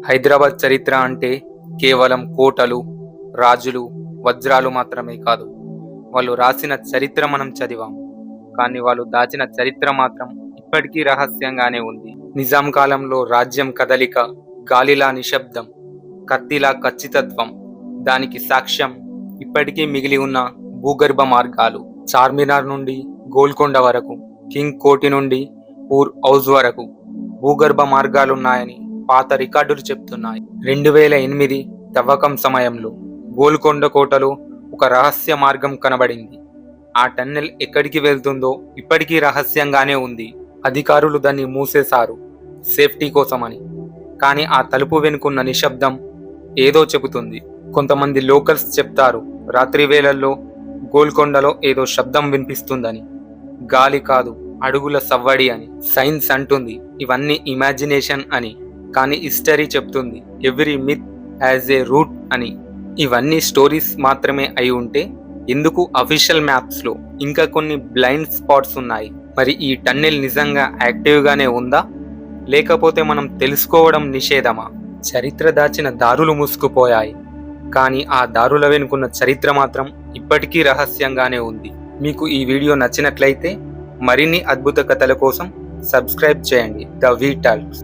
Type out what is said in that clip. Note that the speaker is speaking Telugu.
హైదరాబాద్ చరిత్ర అంటే కేవలం కోటలు, రాజులు, వజ్రాలు మాత్రమే కాదు. వాళ్ళు రాసిన చరిత్ర మనం చదివాం. కానీ వాళ్ళు దాచిన చరిత్ర మాత్రం ఇప్పటికీ రహస్యంగానే ఉంది. నిజాం కాలంలో రాజ్యం కదలిక, గాలిలా నిశ్శబ్దం, కత్తిలా ఖచ్చితత్వం. దానికి సాక్ష్యం ఇప్పటికీ మిగిలి ఉన్న భూగర్భ మార్గాలు. చార్మినార్ నుండి గోల్కొండ వరకు, కింగ్ కోటి నుండి పూర్ హౌస్ వరకు భూగర్భ మార్గాలున్నాయని పాత రికార్డులు చెప్తున్నాయి. 2008 తవ్వకం సమయంలో గోల్కొండ కోటలో ఒక రహస్య మార్గం కనబడింది. ఆ టన్నెల్ ఎక్కడికి వెళ్తుందో ఇప్పటికీ రహస్యంగానే ఉంది. అధికారులు దాన్ని మూసేశారు సేఫ్టీ కోసమని. కానీ ఆ తలుపు వెనుకున్న నిశ్శబ్దం ఏదో చెబుతుంది. కొంతమంది లోకల్స్ చెప్తారు రాత్రి వేళల్లో గోల్కొండలో ఏదో శబ్దం వినిపిస్తుందని. గాలి కాదు, అడుగుల సవ్వడి అని. సైన్స్ అంటుంది ఇవన్నీ ఇమాజినేషన్ అని. కానీ హిస్టరీ చెప్తుంది every myth has a root అని. ఇవన్నీ స్టోరీస్ మాత్రమే అయి ఉంటే ఎందుకు అఫీషియల్ మ్యాప్స్లో ఇంకా కొన్ని బ్లైండ్ స్పాట్స్ ఉన్నాయి? మరి ఈ టన్నెల్ నిజంగా యాక్టివ్గానే ఉందా, లేకపోతే మనం తెలుసుకోవడం నిషేధమా? చరిత్ర దాచిన దారులు మూసుకుపోయాయి, కానీ ఆ దారుల వెనుకున్న చరిత్ర మాత్రం ఇప్పటికీ రహస్యంగానే ఉంది. మీకు ఈ వీడియో నచ్చినట్లయితే మరిన్ని అద్భుత కథల కోసం సబ్స్క్రైబ్ చేయండి ద వీ టాక్స్.